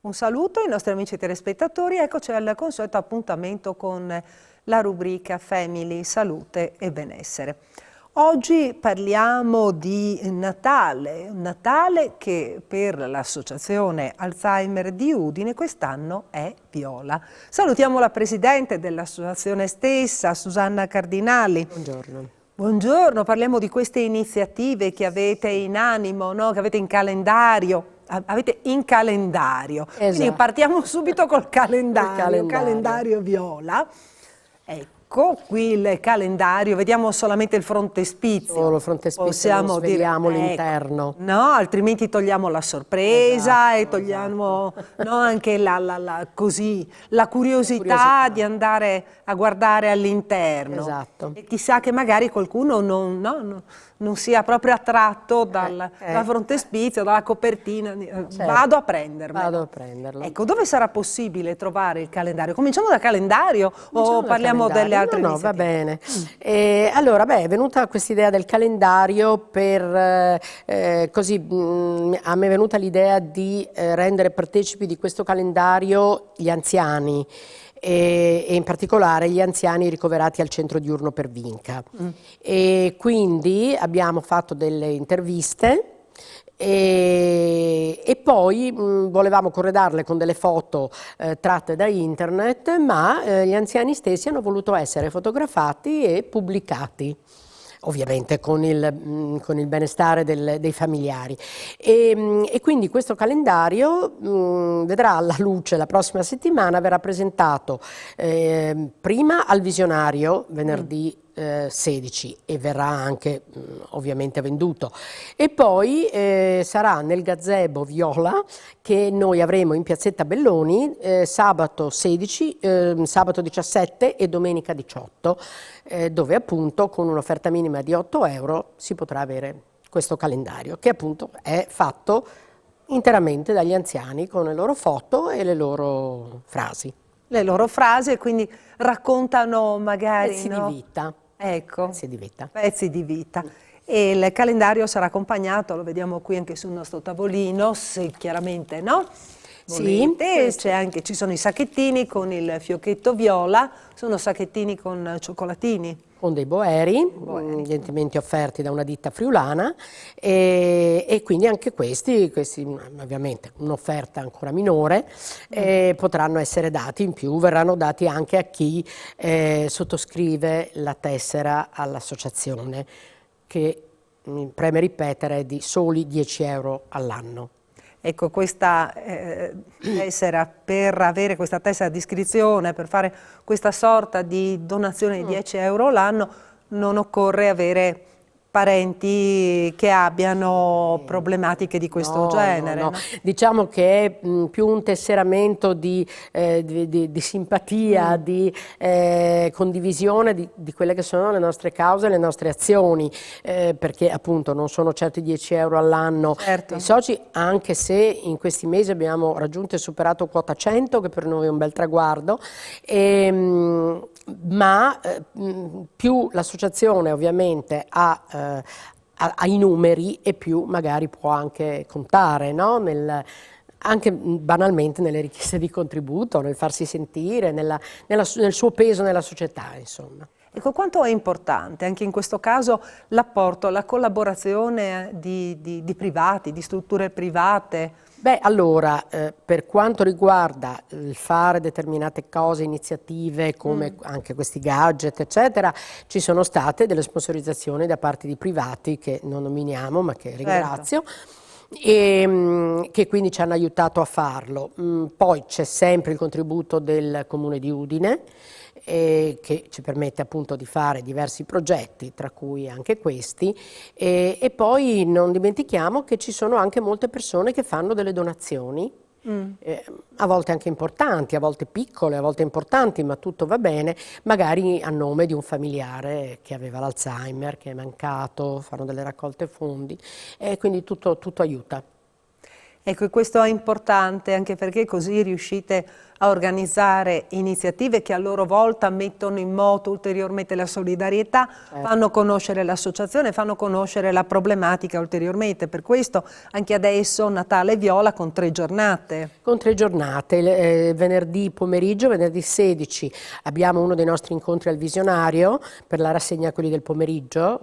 Un saluto ai nostri amici telespettatori, eccoci al consueto appuntamento con la rubrica Family, Salute e Benessere. Oggi parliamo di Natale, un Natale che per l'associazione Alzheimer di Udine quest'anno è viola. Salutiamo la presidente dell'associazione stessa, Susanna Cardinali. Buongiorno. Buongiorno, parliamo di queste iniziative che avete in animo, no? Che avete in calendario. Avete in calendario, Esatto. Quindi partiamo subito col calendario viola. Ecco qui il calendario, vediamo solamente il frontespizio. Solo il frontespizio, possiamo non sveliamo dire, l'interno. Ecco, no, altrimenti togliamo la sorpresa, esatto, e togliamo no, anche la curiosità di andare a guardare all'interno. Esatto. E chissà che magari qualcuno non sia proprio attratto dal frontespizio, dalla copertina. Certo. Vado a prendermelo. Vado a prenderlo. Ecco, dove sarà possibile trovare il calendario? Cominciamo dal calendario o parliamo delle altre No, iniziative? va bene. Allora, è venuta questa idea del calendario per così a me è venuta l'idea di rendere partecipi di questo calendario gli anziani. E in particolare gli anziani ricoverati al centro diurno per Vinca. E quindi abbiamo fatto delle interviste e poi volevamo corredarle con delle foto tratte da internet, ma gli anziani stessi hanno voluto essere fotografati e pubblicati, ovviamente con il benestare dei familiari. E quindi questo calendario vedrà la luce la prossima settimana, verrà presentato prima al visionario venerdì 16 e verrà anche ovviamente venduto, e poi sarà nel gazebo viola che noi avremo in piazzetta Belloni sabato 16, sabato 17 e domenica 18, dove appunto con un'offerta minima di 8 euro si potrà avere questo calendario, che appunto è fatto interamente dagli anziani con le loro foto e le loro frasi. Le loro frasi, e quindi raccontano magari Pezzi di vita. Ecco, pezzi di vita. Pezzi di vita. E il calendario sarà accompagnato, lo vediamo qui anche sul nostro tavolino, se chiaramente no? Sì, ci sono i sacchettini con il fiocchetto viola, sono sacchettini con cioccolatini. Con dei boeri, evidentemente offerti da una ditta friulana, e quindi anche questi ovviamente un'offerta ancora minore, potranno essere dati in più, verranno dati anche a chi sottoscrive la tessera all'associazione, che mi preme ripetere è di soli 10 euro all'anno. Ecco, questa tessera, per avere questa tessera di iscrizione, per fare questa sorta di donazione di 10 euro l'anno, non occorre avere parenti che abbiano problematiche di questo genere. No. Diciamo che è più un tesseramento di simpatia, di condivisione di quelle che sono le nostre cause e le nostre azioni, perché appunto non sono certo i 10 euro all'anno dei soci, anche se in questi mesi abbiamo raggiunto e superato quota 100, che per noi è un bel traguardo, ma più l'associazione ovviamente ha i numeri e più magari può anche contare, no? Anche banalmente nelle richieste di contributo, nel farsi sentire, nel suo peso nella società, insomma. Ecco, quanto è importante anche in questo caso l'apporto, la collaborazione di privati, di strutture private? Beh, allora, per quanto riguarda il fare determinate cose, iniziative come anche questi gadget, eccetera, ci sono state delle sponsorizzazioni da parte di privati che non nominiamo, ma che ringrazio. E che quindi ci hanno aiutato a farlo. Poi c'è sempre il contributo del Comune di Udine, che ci permette appunto di fare diversi progetti, tra cui anche questi, e poi non dimentichiamo che ci sono anche molte persone che fanno delle donazioni, a volte anche importanti, a volte piccole, a volte importanti, ma tutto va bene, magari a nome di un familiare che aveva l'Alzheimer, che è mancato, fanno delle raccolte fondi, e quindi tutto aiuta. Ecco, e questo è importante anche perché così riuscite a organizzare iniziative che a loro volta mettono in moto ulteriormente la solidarietà, fanno conoscere l'associazione, fanno conoscere la problematica ulteriormente. Per questo anche adesso Natale Viola con 3 giornate. Con 3 giornate, venerdì pomeriggio, venerdì 16 abbiamo uno dei nostri incontri al Visionario per la rassegna quelli del pomeriggio,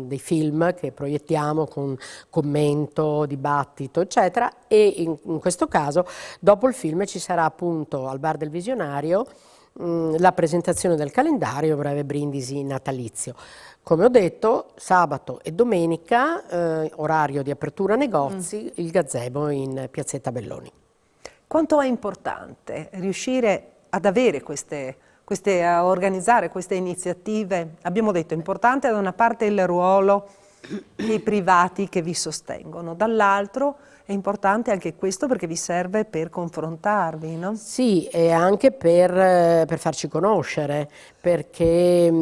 dei film che proiettiamo con commento, dibattito, eccetera, e in questo caso dopo il film ci sarà appunto al Bar del Visionario la presentazione del calendario, un breve brindisi natalizio. Come ho detto, sabato e domenica, orario di apertura negozi, il gazebo in Piazzetta Belloni. Quanto è importante riuscire ad avere a organizzare queste iniziative? Abbiamo detto, è importante da una parte il ruolo dei privati che vi sostengono, dall'altro è importante anche questo perché vi serve per confrontarvi, no? Sì, e anche per farci conoscere, perché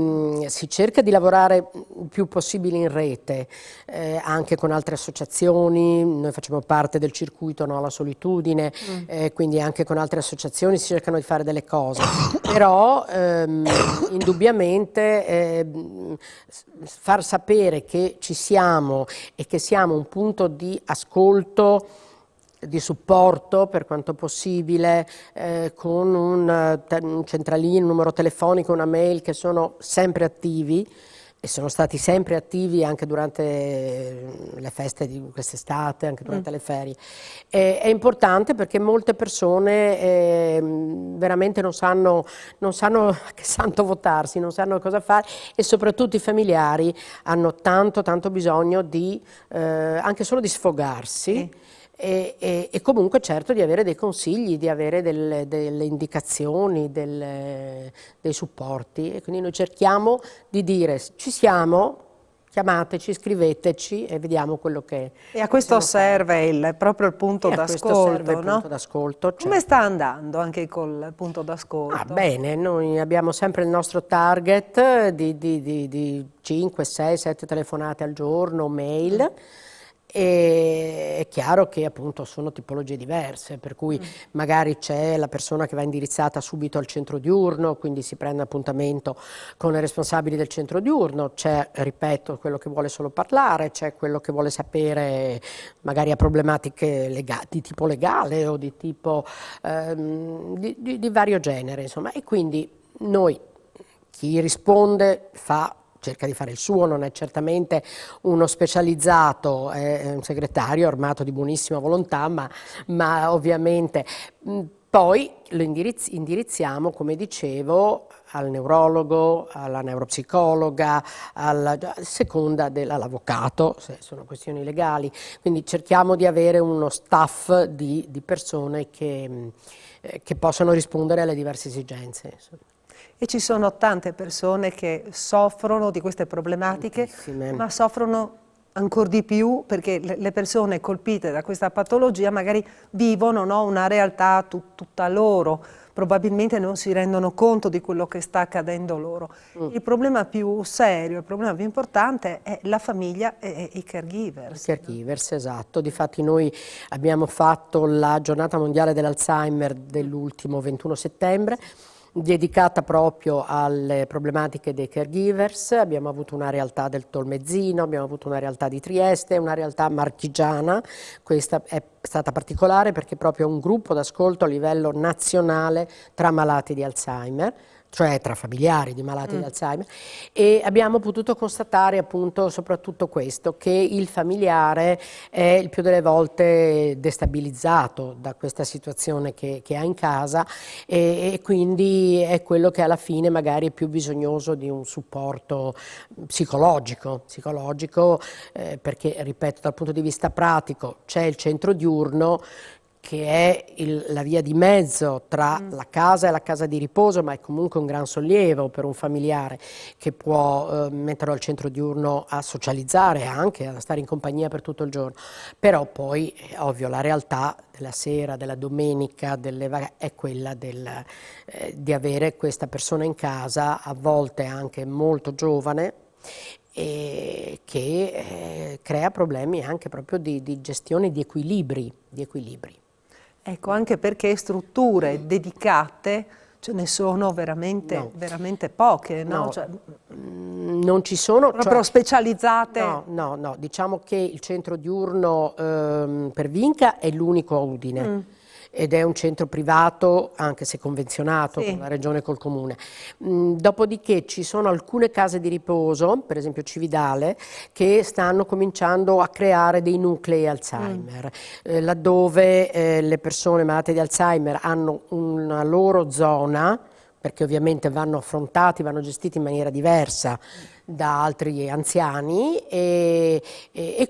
si cerca di lavorare il più possibile in rete, anche con altre associazioni. Noi facciamo parte del circuito No alla solitudine, quindi anche con altre associazioni si cercano di fare delle cose, però indubbiamente far sapere che ci siamo e che siamo un punto di ascolto, di supporto per quanto possibile, con un centralino, un numero telefonico, una mail, che sono sempre attivi e sono stati sempre attivi anche durante le feste di quest'estate, anche durante le ferie. È importante perché molte persone veramente non sanno che santo votarsi, non sanno cosa fare, e soprattutto i familiari hanno tanto bisogno di anche solo di sfogarsi. E comunque certo di avere dei consigli, di avere delle indicazioni, dei supporti, e quindi noi cerchiamo di dire ci siamo, chiamateci, scriveteci e vediamo quello che... E a questo serve proprio il punto d'ascolto, no? Certo. Come sta andando anche col punto d'ascolto? Bene, noi abbiamo sempre il nostro target di 5, 6, 7 telefonate al giorno, mail. E è chiaro che appunto sono tipologie diverse, per cui magari c'è la persona che va indirizzata subito al centro diurno, quindi si prende appuntamento con i responsabili del centro diurno, c'è, ripeto, quello che vuole solo parlare, c'è quello che vuole sapere, magari ha problematiche di tipo legale o di tipo di vario genere, insomma, e quindi noi, chi risponde cerca di fare il suo, non è certamente uno specializzato, è un segretario armato di buonissima volontà, ma ovviamente poi lo indirizziamo, come dicevo, al neurologo, alla neuropsicologa, a seconda all'avvocato, se sono questioni legali. Quindi cerchiamo di avere uno staff di persone che possano rispondere alle diverse esigenze. E ci sono tante persone che soffrono di queste problematiche, tantissime, ma soffrono ancora di più perché le persone colpite da questa patologia magari vivono, no, una realtà tutta loro, probabilmente non si rendono conto di quello che sta accadendo loro. Il problema più serio, il problema più importante è la famiglia e i caregivers. I caregivers, esatto. Difatti noi abbiamo fatto la giornata mondiale dell'Alzheimer dell'ultimo 21 settembre, dedicata proprio alle problematiche dei caregivers. Abbiamo avuto una realtà del Tolmezzino, abbiamo avuto una realtà di Trieste, una realtà marchigiana. Questa è stata particolare perché proprio è un gruppo d'ascolto a livello nazionale tra malati di Alzheimer, cioè tra familiari di malati di Alzheimer, e abbiamo potuto constatare appunto soprattutto questo, che il familiare è il più delle volte destabilizzato da questa situazione che ha in casa, e quindi è quello che alla fine magari è più bisognoso di un supporto psicologico, perché, ripeto, dal punto di vista pratico c'è il centro diurno, che è la via di mezzo tra la casa e la casa di riposo, ma è comunque un gran sollievo per un familiare che può metterlo al centro diurno a socializzare, anche a stare in compagnia per tutto il giorno. Però poi, è ovvio, la realtà della sera, della domenica, è quella di avere questa persona in casa, a volte anche molto giovane, e che crea problemi anche proprio di gestione di equilibri. Ecco, anche perché strutture dedicate ce ne sono veramente, veramente poche, no? No, Cioè, non ci sono. proprio specializzate. No, diciamo che il centro diurno per Vinca è l'unico a Udine. Ed è un centro privato, anche se convenzionato con la regione e col comune. Dopodiché ci sono alcune case di riposo, per esempio Cividale, che stanno cominciando a creare dei nuclei Alzheimer, laddove le persone malate di Alzheimer hanno una loro zona, perché ovviamente vanno affrontati, vanno gestiti in maniera diversa da altri anziani e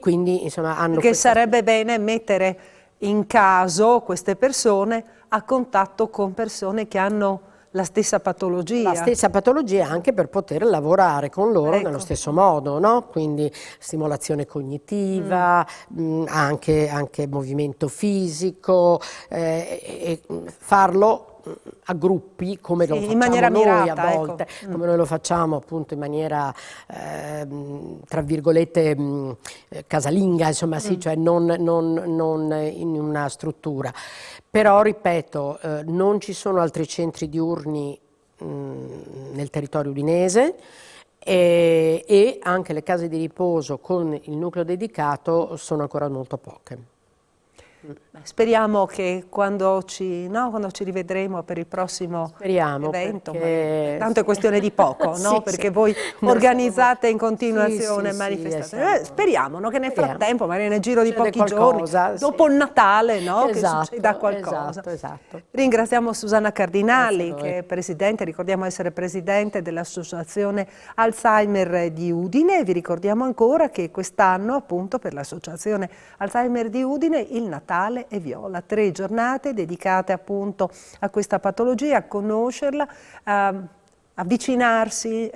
quindi insomma hanno... Perché sarebbe bene mettere in caso queste persone a contatto con persone che hanno la stessa patologia. La stessa patologia anche per poter lavorare con loro nello stesso modo, no? Quindi stimolazione cognitiva, anche movimento fisico, e farlo a gruppi come lo facciamo in maniera noi mirata, a volte, come noi lo facciamo appunto in maniera tra virgolette casalinga, insomma sì, cioè non in una struttura. Però ripeto, non ci sono altri centri diurni nel territorio udinese e anche le case di riposo con il nucleo dedicato sono ancora molto poche. Speriamo che quando ci rivedremo per il prossimo evento, tanto è questione di poco, no? Perché voi organizzate in continuazione manifestazioni. Speriamo, no? Che nel frattempo, magari nel giro di pochi giorni, dopo il Natale, no? Che succeda qualcosa. Esatto. Ringraziamo Susanna Cardinali, che è presidente, ricordiamo essere presidente dell'Associazione Alzheimer di Udine. Vi ricordiamo ancora che quest'anno, appunto, per l'Associazione Alzheimer di Udine, il Natale e Viola, 3 giornate dedicate appunto a questa patologia, a conoscerla, avvicinarsi,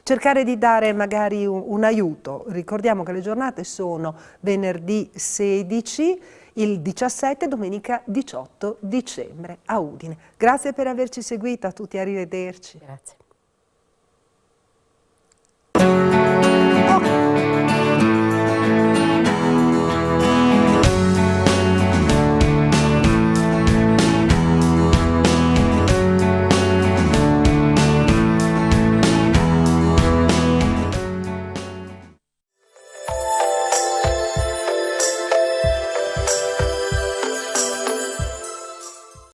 cercare di dare magari un aiuto. Ricordiamo che le giornate sono venerdì 16, il 17 e domenica 18 dicembre a Udine. Grazie per averci seguito, a tutti, arrivederci. Grazie.